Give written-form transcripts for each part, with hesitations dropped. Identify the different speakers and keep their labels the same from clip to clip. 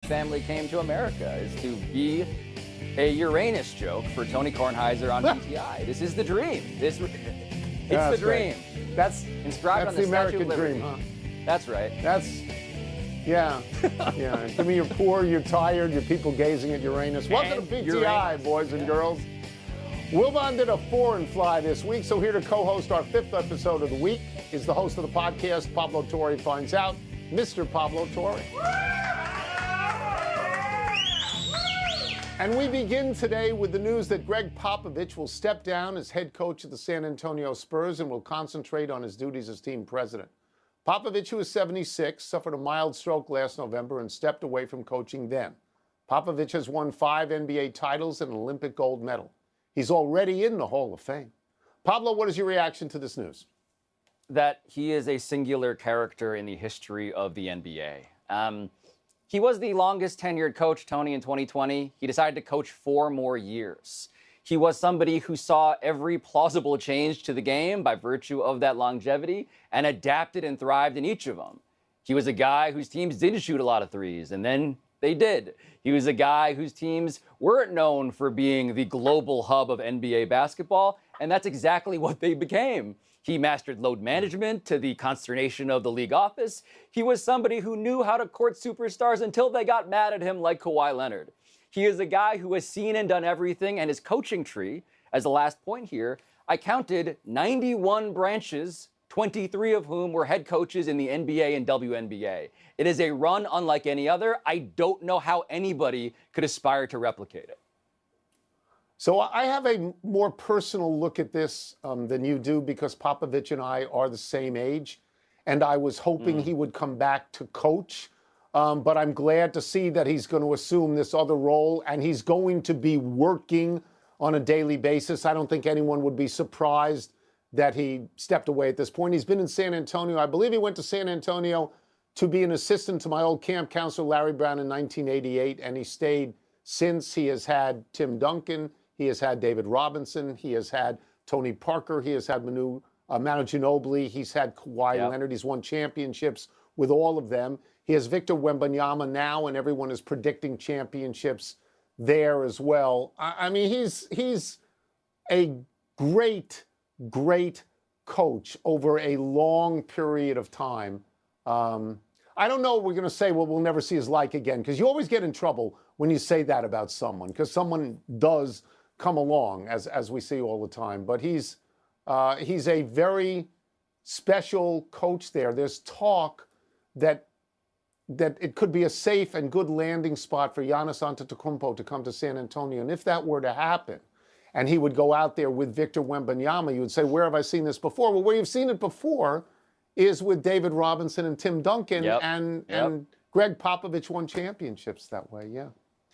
Speaker 1: family came to America, is to be a Uranus joke for Tony Kornheiser on PTI. This is the dream. It's the dream.
Speaker 2: Great. That's
Speaker 1: inscribed on the
Speaker 2: American
Speaker 1: Statue of Liberty.
Speaker 2: dream, huh?
Speaker 1: That's right.
Speaker 2: Yeah. To me, you're poor, you're tired, you're people gazing at Uranus. Welcome to PTI,
Speaker 1: Uranus.
Speaker 2: boys and girls. Wilbon did a foreign fly this week, so here to co-host our 5th episode of the week is the host of the podcast, Pablo Torre Finds Out, Mr. Pablo Torre. And we begin today with the news that Gregg Popovich will step down as head coach of the San Antonio Spurs and will concentrate on his duties as team president. Popovich, who is 76, suffered a mild stroke last November and stepped away from coaching then. Popovich has won 5 NBA titles and an Olympic gold medal. He's already in the Hall of Fame. Pablo, what is your reaction to this news?
Speaker 1: That he is a singular character in the history of the NBA. He was the longest tenured coach, Tony, in 2020. He decided to coach 4 more years. He was somebody who saw every plausible change to the game by virtue of that longevity and adapted and thrived in each of them. He was a guy whose teams didn't shoot a lot of threes, and then they did. He was a guy whose teams weren't known for being the global hub of NBA basketball, and that's exactly what they became. He mastered load management to the consternation of the league office. He was somebody who knew how to court superstars until they got mad at him like Kawhi Leonard. He is a guy who has seen and done everything, and his coaching tree, as the last point here, I counted 91 branches, 23 of whom were head coaches in the NBA and WNBA. It is a run unlike any other. I don't know how anybody could aspire to replicate it.
Speaker 2: So I have a more personal look at this than you do because Popovich and I are the same age, and I was hoping he would come back to coach. But I'm glad to see that he's going to assume this other role, and he's going to be working on a daily basis. I don't think anyone would be surprised that he stepped away at this point. He's been in San Antonio. I believe he went to San Antonio to be an assistant to my old camp counselor, Larry Brown, in 1988, and he stayed since. He has had Tim Duncan. He has had David Robinson. He has had Tony Parker. He has had Manu Ginobili. He's had Kawhi Leonard. He's won championships with all of them. He has Victor Wembanyama now, and everyone is predicting championships there as well. I mean, he's a great coach over a long period of time. I don't know what we're going to say, well, we'll never see his like again, because you always get in trouble when you say that about someone, because someone does come along, as we see all the time. But he's a very special coach there. There's talk that it could be a safe and good landing spot for Giannis Antetokounmpo to come to San Antonio. And if that were to happen, and he would go out there with Victor Wembanyama, you would say, where have I seen this before? Well, where you've seen it before is with David Robinson and Tim Duncan, and Gregg Popovich won championships that way,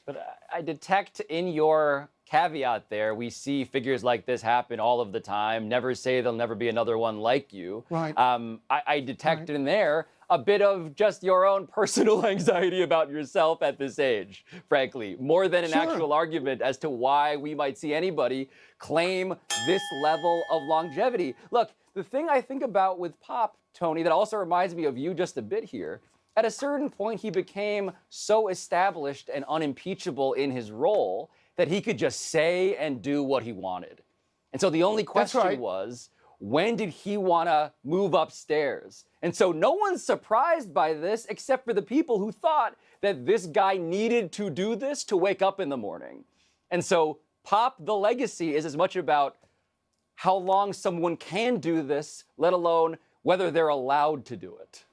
Speaker 1: But I detect in your caveat there, we see figures like this happen all of the time. Never say there'll never be another one like you.
Speaker 2: Right.
Speaker 1: I detect in there a bit of just your own personal anxiety about yourself at this age, frankly, more than an actual argument as to why we might see anybody claim this level of longevity. Look, the thing I think about with Pop, Tony, that also reminds me of you just a bit here, at a certain point, he became so established and unimpeachable in his role that he could just say and do what he wanted. And so the only question was, when did he want to move upstairs? And so no one's surprised by this except for the people who thought that this guy needed to do this to wake up in the morning. And so Pop, the legacy, is as much about how long someone can do this, let alone whether they're allowed to do it.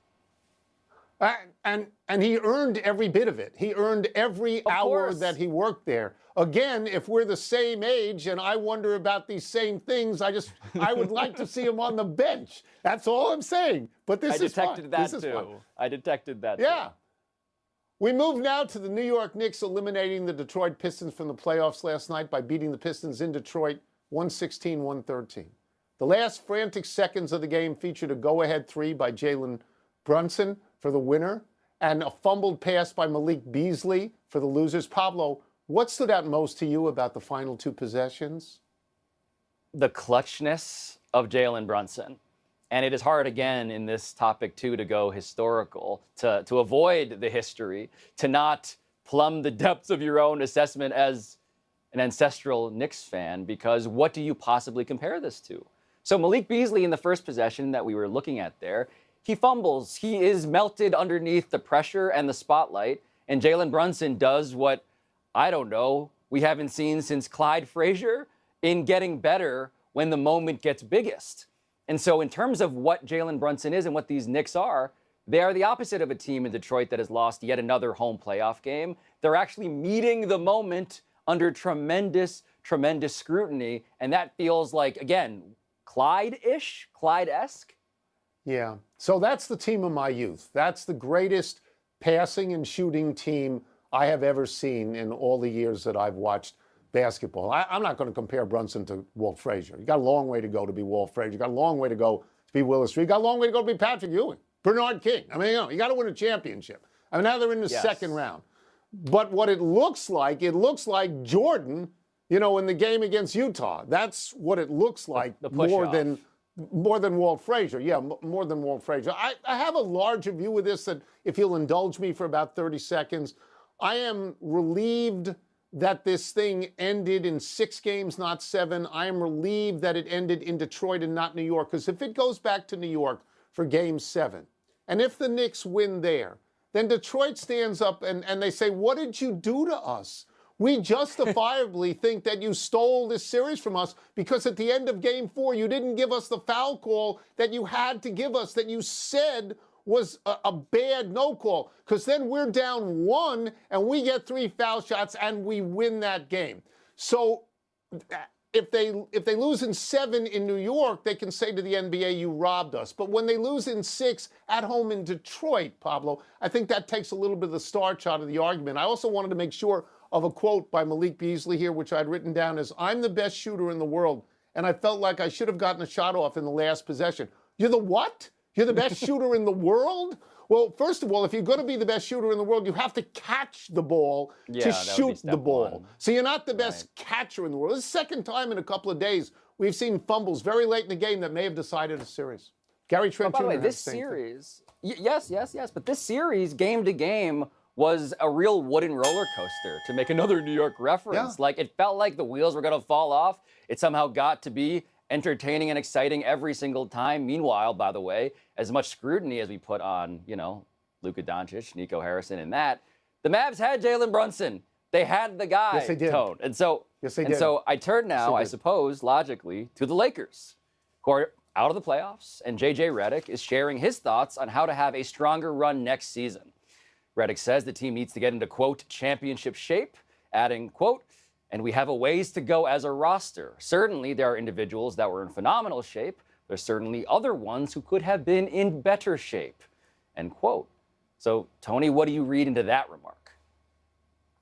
Speaker 2: And he earned every bit of it. He earned every hour that he worked there. Again, if we're the same age and I wonder about these same things, I would like to see him on the bench. That's all I'm saying. But this is fun.
Speaker 1: I detected that too. I detected that too.
Speaker 2: Yeah. We move now to the New York Knicks eliminating the Detroit Pistons from the playoffs last night by beating the Pistons in Detroit 116-113. The last frantic seconds of the game featured a go-ahead 3 by Jalen Brunson for the winner, and a fumbled pass by Malik Beasley for the losers. Pablo, what stood out most to you about the final 2 possessions?
Speaker 1: The clutchness of Jalen Brunson. And it is hard, again, in this topic, too, to go historical, to avoid the history, to not plumb the depths of your own assessment as an ancestral Knicks fan, because what do you possibly compare this to? So Malik Beasley in the first possession that we were looking at there, he fumbles. He is melted underneath the pressure and the spotlight. And Jalen Brunson does what, I don't know, we haven't seen since Clyde Frazier in getting better when the moment gets biggest. And so in terms of what Jalen Brunson is and what these Knicks are, they are the opposite of a team in Detroit that has lost yet another home playoff game. They're actually meeting the moment under tremendous, tremendous scrutiny. And that feels like, again, Clyde-ish, Clyde-esque.
Speaker 2: Yeah. So that's the team of my youth. That's the greatest passing and shooting team I have ever seen in all the years that I've watched basketball. I'm not going to compare Brunson to Walt Frazier. You got a long way to go to be Walt Frazier. You got a long way to go to be Willis Reed. You got a long way to go to be Patrick Ewing, Bernard King. I mean, you got to win a championship. I mean, now they're in the second round. But what it looks like Jordan, in the game against Utah. That's what it looks like more than Walt Frazier. Yeah, more than Walt Frazier. I have a larger view of this that, if you'll indulge me for about 30 seconds, I am relieved that this thing ended in 6 games, not 7. I am relieved that it ended in Detroit and not New York, because if it goes back to New York for Game 7, and if the Knicks win there, then Detroit stands up and they say, what did you do to us? We justifiably think that you stole this series from us because at the end of Game 4, you didn't give us the foul call that you had to give us, that you said was a bad no call, because then we're down 1 and we get 3 foul shots and we win that game. So if they lose in 7 in New York, they can say to the NBA, you robbed us. But when they lose in 6 at home in Detroit, Pablo, I think that takes a little bit of the starch out of the argument. I also wanted to make sure of a quote by Malik Beasley here, which I'd written down as, I'm the best shooter in the world, and I felt like I should have gotten a shot off in the last possession. You're the what? You're the best shooter in the world? Well, first of all, if you're going to be the best shooter in the world, you have to catch the ball to shoot the ball. 1. So you're not the best catcher in the world. This is the second time in a couple of days we've seen fumbles very late in the game that may have decided a series. Gary Trent Jr.
Speaker 1: By the way, this series, yes. But this series, game to game, was a real wooden roller coaster, to make another New York reference. Like, it felt like the wheels were going to fall off. It somehow got to be entertaining and exciting every single time. Meanwhile, by the way, as much scrutiny as we put on, Luka Doncic, Nico Harrison, and that, the Mavs had Jalen Brunson. They had the guy,
Speaker 2: yes, they did.
Speaker 1: Tone. And so, so I turn now, I suppose, logically, to the Lakers, who are out of the playoffs, and JJ Redick is sharing his thoughts on how to have a stronger run next season. Redick says the team needs to get into, quote, championship shape, adding, quote, and we have a ways to go as a roster. Certainly, there are individuals that were in phenomenal shape. There's certainly other ones who could have been in better shape, end quote. So, Tony, what do you read into that remark?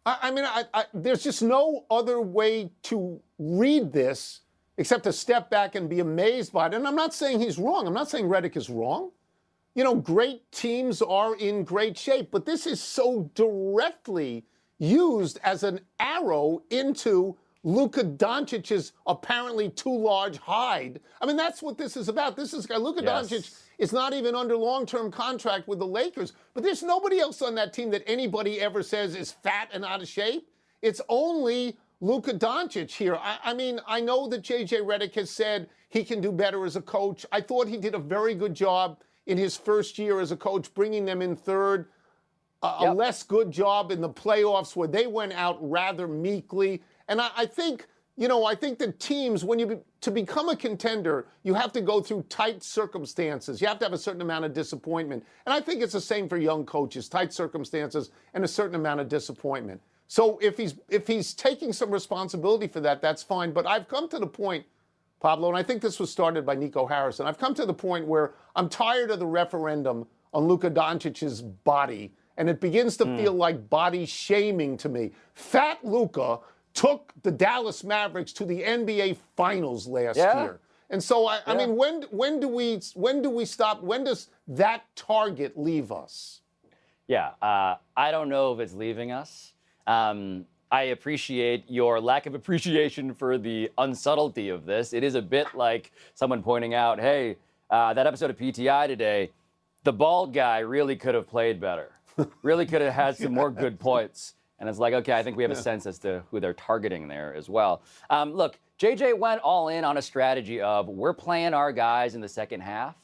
Speaker 2: I mean, there's just no other way to read this except to step back and be amazed by it. And I'm not saying he's wrong. I'm not saying Redick is wrong. Great teams are in great shape, but this is so directly used as an arrow into Luka Doncic's apparently too large hide. I mean, that's what this is about. This is Luka Doncic is not even under long-term contract with the Lakers, but there's nobody else on that team that anybody ever says is fat and out of shape. It's only Luka Doncic here. I mean, I know that JJ Redick has said he can do better as a coach. I thought he did a very good job in his first year as a coach, bringing them in third. A less good job in the playoffs where they went out rather meekly. And I think, I think that teams, to become a contender, you have to go through tight circumstances. You have to have a certain amount of disappointment. And I think it's the same for young coaches, tight circumstances and a certain amount of disappointment. So if he's taking some responsibility for that, that's fine. But I've come to the point, Pablo, and I think this was started by Nico Harrison, I've come to the point where I'm tired of the referendum on Luka Doncic's body, and it begins to feel like body shaming to me. Fat Luka took the Dallas Mavericks to the NBA Finals last year. And so, I mean, when do we stop? When does that target leave us?
Speaker 1: I don't know if it's leaving us. I appreciate your lack of appreciation for the unsubtlety of this. It is a bit like someone pointing out, hey, that episode of PTI today, the bald guy really could have played better, really could have had some more good points. And it's like, okay, I think we have a sense as to who they're targeting there as well. Look, JJ went all in on a strategy of we're playing our guys in the second half,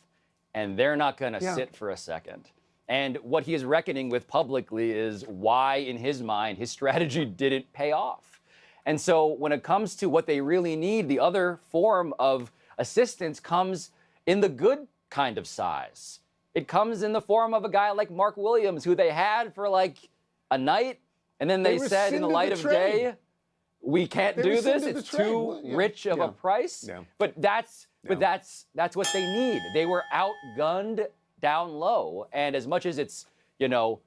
Speaker 1: and they're not going to sit for a second. And what he is reckoning with publicly is why, in his mind, his strategy didn't pay off. And so when it comes to what they really need, the other form of assistance comes in the good kind of size. It comes in the form of a guy like Mark Williams, who they had for like a night, and then they said in the light of day, we can't do this. It's too rich of a price. Yeah. But that's what they need. They were outgunned down low, and as much as it's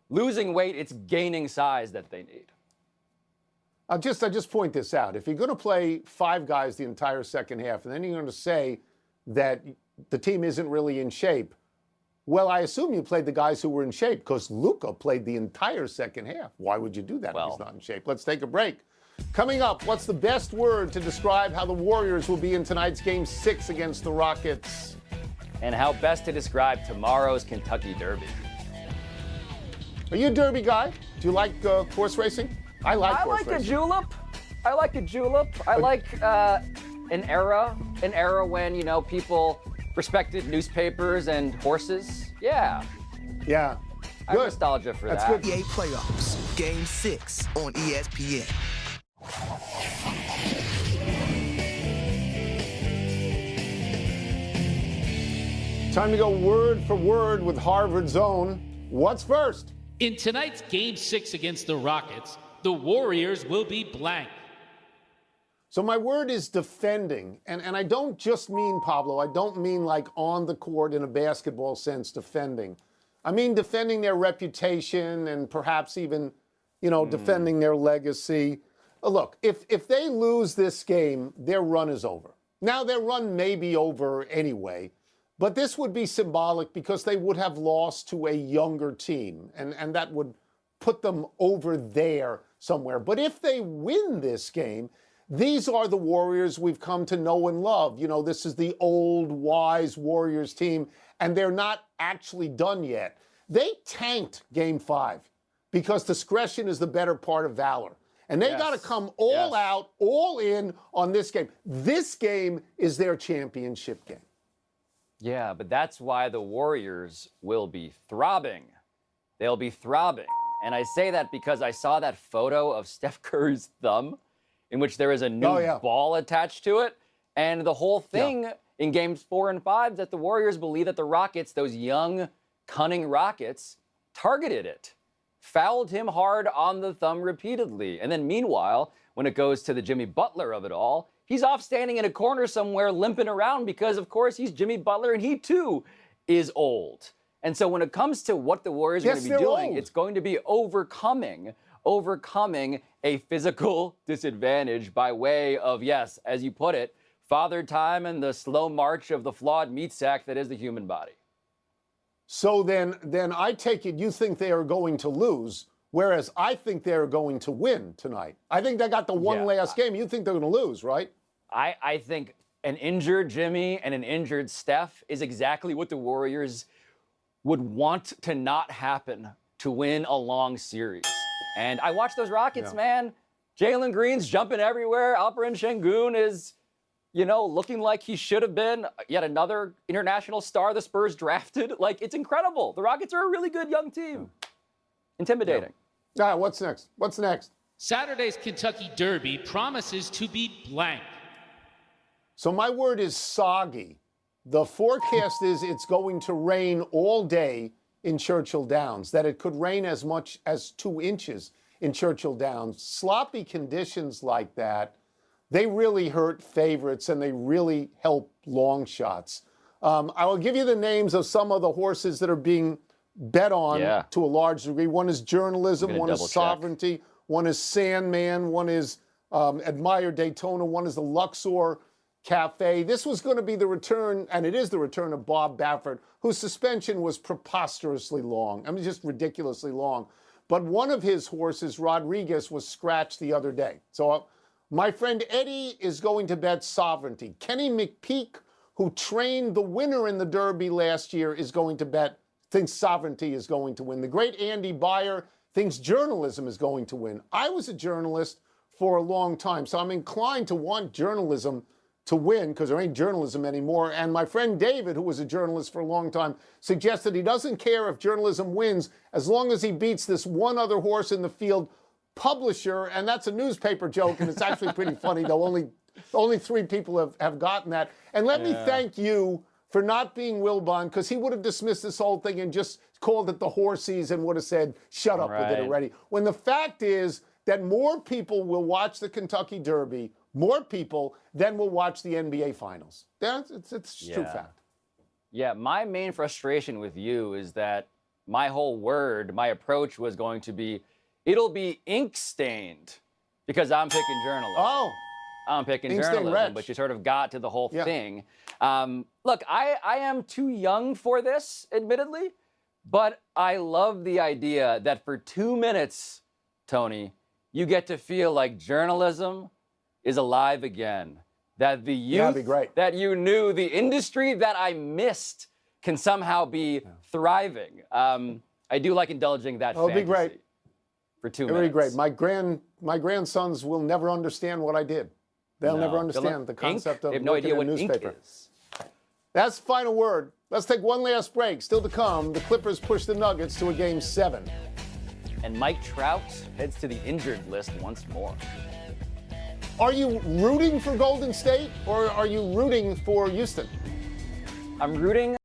Speaker 1: losing weight, it's gaining size that they need.
Speaker 2: I'll just point this out. If you're going to play 5 guys the entire second half, and then you're going to say that the team isn't really in shape, well, I assume you played the guys who were in shape because Luka played the entire second half. Why would you do that if he's not in shape? Let's take a break. Coming up, what's the best word to describe how the Warriors will be in tonight's Game 6 against the Rockets?
Speaker 1: And how best to describe tomorrow's Kentucky Derby.
Speaker 2: Are you a Derby guy? Do you like horse racing? I like horse racing.
Speaker 1: A julep. I like a julep. I like an era when, people respected newspapers and horses. Yeah.
Speaker 2: Yeah.
Speaker 1: I have nostalgia for that.
Speaker 3: That's good. NBA playoffs, Game 6 on ESPN.
Speaker 2: Time to go word for word with Harvard's own. What's first?
Speaker 4: In tonight's Game 6 against the Rockets, the Warriors will be blank.
Speaker 2: So my word is defending. And I don't just mean, Pablo, I don't mean like on the court in a basketball sense defending. I mean defending their reputation and perhaps even, defending their legacy. Look, if they lose this game, their run is over. Now, their run may be over anyway, but this would be symbolic because they would have lost to a younger team, and that would put them over there somewhere. But if they win this game, these are the Warriors we've come to know and love. This is the old, wise Warriors team, and they're not actually done yet. They tanked Game 5 because discretion is the better part of valor. And they got to come all out, all in on this game. This game is their championship game.
Speaker 1: Yeah, but that's why the Warriors will be throbbing. They'll be throbbing. And I say that because I saw that photo of Steph Curry's thumb in which there is a new ball attached to it. And the whole thing in Games 4 and 5 that the Warriors believe that the Rockets, those young, cunning Rockets, targeted it. Fouled him hard on the thumb repeatedly. And then meanwhile, when it goes to the Jimmy Butler of it all, he's off standing in a corner somewhere limping around because, of course, he's Jimmy Butler and he, too, is old. And so when it comes to what the Warriors are going to be doing, it's going to be overcoming a physical disadvantage by way of, yes, as you put it, father time and the slow march of the flawed meat sack that is the human body.
Speaker 2: So then I take it you think they are going to lose, whereas I think they're going to win tonight. I think they got the one last game. You think they're going to lose, right?
Speaker 1: I think an injured Jimmy and an injured Steph is exactly what the Warriors would want to not happen to win a long series. And I watch those Rockets, man. Jalen Green's jumping everywhere. Alperen Şengün is, looking like he should have been yet another international star the Spurs drafted. Like, it's incredible. The Rockets are a really good young team. Intimidating.
Speaker 2: All right, what's next?
Speaker 4: Saturday's Kentucky Derby promises to be blank.
Speaker 2: So my word is soggy. The forecast is it's going to rain all day in Churchill Downs, that it could rain as much as 2 inches in Churchill Downs. Sloppy conditions like that, they really hurt favorites and they really help long shots. I will give you the names of some of the horses that are being bet on to a large degree. One is Journalism, one is Sovereignty, one is Sandman, one is Admire Daytona, one is the Luxor Cafe. This was going to be the return, and it is the return of Bob Baffert, whose suspension was preposterously long. I mean, just ridiculously long. But one of his horses, Rodriguez, was scratched the other day. So my friend Eddie is going to bet Sovereignty. Kenny McPeak, who trained the winner in the Derby last year, is going to bet, thinks Sovereignty is going to win. The great Andy Beyer thinks journalism is going to win. I was a journalist for a long time, so I'm inclined to want journalism to win because there ain't journalism anymore. And my friend David, who was a journalist for a long time, suggested he doesn't care if journalism wins as long as he beats this one other horse in the field, Publisher. And that's a newspaper joke, and it's actually pretty funny, though only 3 people have gotten that. And let me thank you for not being Wilbon, because he would have dismissed this whole thing and just called it the horsies and would have said, shut up with it already. When the fact is that more people will watch the Kentucky Derby, more people than will watch the NBA Finals. It's true fact.
Speaker 1: Yeah, my main frustration with you is that my approach was going to be, it'll be ink-stained because I'm picking journalism.
Speaker 2: Oh.
Speaker 1: I'm picking journalism, but you sort of got to the whole thing. Look, I am too young for this, admittedly, but I love the idea that for 2 minutes, Tony, you get to feel like journalism is alive again. That the youth that you knew, the industry that I missed, can somehow be thriving. I do like indulging that fantasy.
Speaker 2: It'll be great.
Speaker 1: For 2 minutes.
Speaker 2: It'll be great. My grandsons will never understand what I did. They'll never understand the concept of looking at a newspaper.
Speaker 1: Is.
Speaker 2: That's the final word. Let's take one last break. Still to come, the Clippers push the Nuggets to a Game 7.
Speaker 1: And Mike Trout heads to the injured list once more.
Speaker 2: Are you rooting for Golden State or are you rooting for Houston?
Speaker 1: I'm rooting